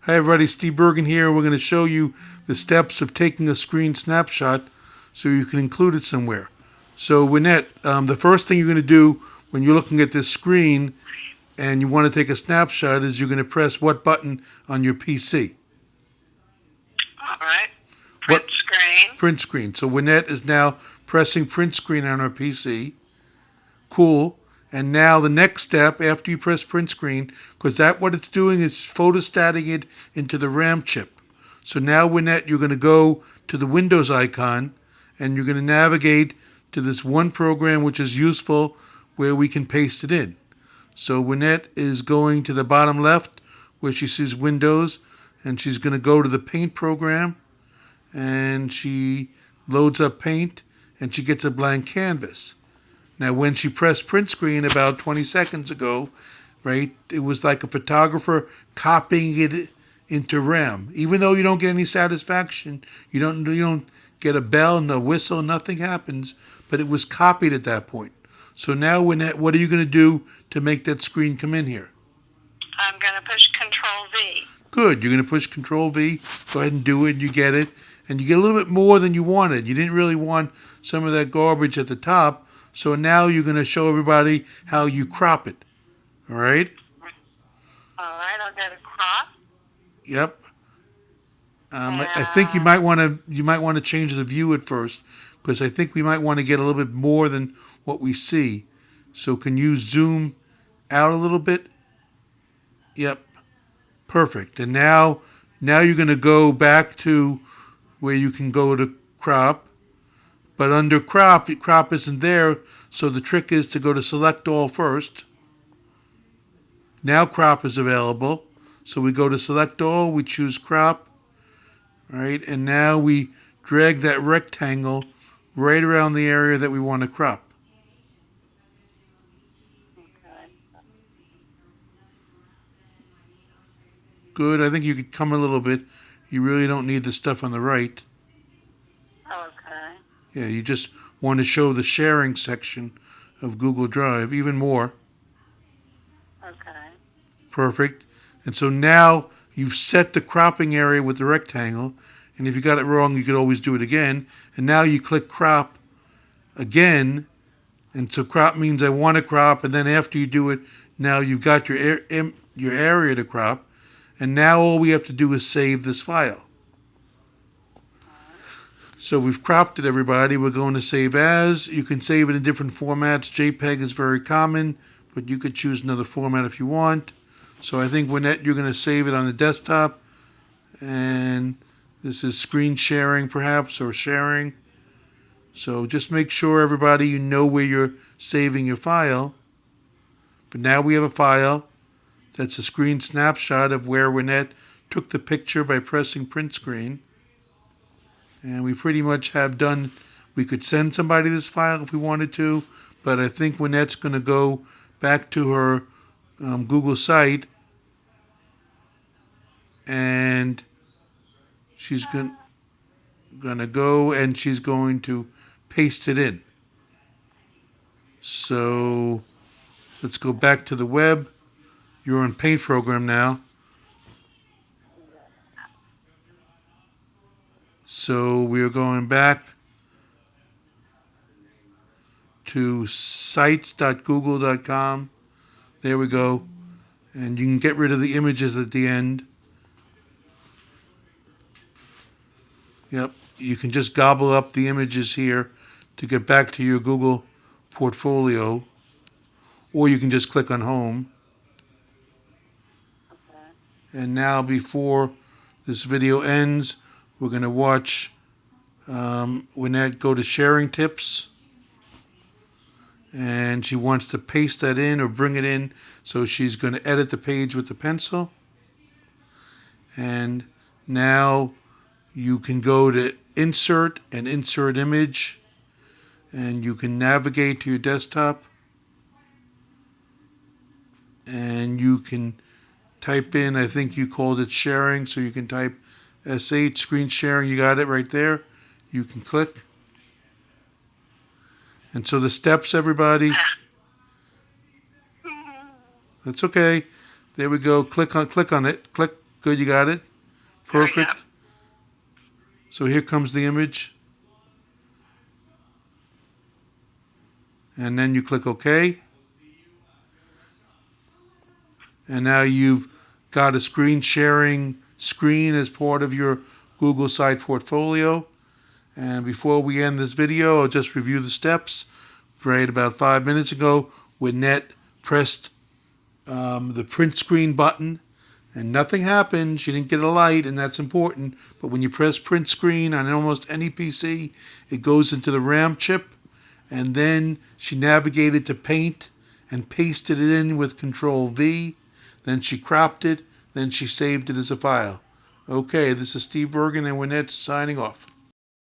Hi everybody, Steve Bergen here. We're going to show you the steps of taking a screen snapshot so you can include it somewhere. So Winnet, the first thing you're going to do when you're looking at this screen and you want to take a snapshot is you're going to press what button on your PC? All right. What? Print screen. Print screen. So Winnet is now pressing print screen on her PC. Cool. And now the next step after you press print screen, because what it's doing is photostating it into the RAM chip. So now Winnet, you're going to go to the Windows icon and you're going to navigate to this one program which is useful where we can paste it in. So Winnet is going to the bottom left where she sees Windows and she's going to go to the Paint program and she loads up Paint and she gets a blank canvas. Now, when she pressed print screen about 20 seconds ago, right, it was like a photographer copying it into RAM. Even though you don't get any satisfaction, you don't get a bell, no whistle, nothing happens, but it was copied at that point. So now, what are you going to do to make that screen come in here? I'm going to push Control V. Good. You're going to push Control V. Go ahead and do it. You get it. And you get a little bit more than you wanted. You didn't really want some of that garbage at the top. So now you're going to show everybody how you crop it. All right? All right, I'll go to crop. Yep. I think you might want to change the view at first because I think we might want to get a little bit more than what we see. So can you zoom out a little bit? Yep. Perfect. And now you're going to go back to where you can go to crop. But under crop isn't there, so the trick is to go to select all first. Now crop is available. So we go to select all, we choose crop, right? And now we drag that rectangle right around the area that we want to crop. Okay. Good, I think you could come a little bit. You really don't need the stuff on the right. Okay. Yeah, you just want to show the sharing section of Google Drive even more. Okay. Perfect. And so now you've set the cropping area with the rectangle. And if you got it wrong, you could always do it again. And now you click crop again. And so crop means I want to crop. And then after you do it, now you've got your area to crop. And now all we have to do is save this file. So we've cropped it, everybody. We're going to save as. You can save it in different formats. JPEG is very common, but you could choose another format if you want. So I think, Winnet, you're going to save it on the desktop. And this is screen sharing, perhaps, or sharing. So just make sure, everybody, you know where you're saving your file. But now we have a file. That's a screen snapshot of where Winnet took the picture by pressing print screen. And we pretty much have done, we could send somebody this file if we wanted to, but I think Winnet's going to go back to her Google site and she's going to go and she's going to paste it in. So let's go back to the web. You're on Paint program now. So we are going back to sites.google.com. There we go. And you can get rid of the images at the end. Yep. You can just gobble up the images here to get back to your Google portfolio. Or you can just click on Home. Okay. And now before this video ends, we're going to watch Winnet go to sharing tips. And she wants to paste that in or bring it in. So she's going to edit the page with the pencil. And now you can go to Insert and Insert Image. And you can navigate to your desktop. And you can type in, I think you called it sharing, so you can type SH, screen sharing, you got it right there. You can click. And so the steps, everybody. That's okay. There we go. Click on it. Click. Good, you got it? There we go. Perfect. So here comes the image. And then you click OK. And now you've got a screen sharing screen as part of your Google Site portfolio. And before we end this video, I'll just review the steps. Right about 5 minutes ago, Wynette pressed the print screen button and nothing happened. She didn't get a light, and that's important. But when you press print screen on almost any PC, it goes into the RAM chip. And then she navigated to Paint and pasted it in with Control V. Then she cropped it. Then she saved it as a file. Okay, this is Steve Bergen and Wynette signing off.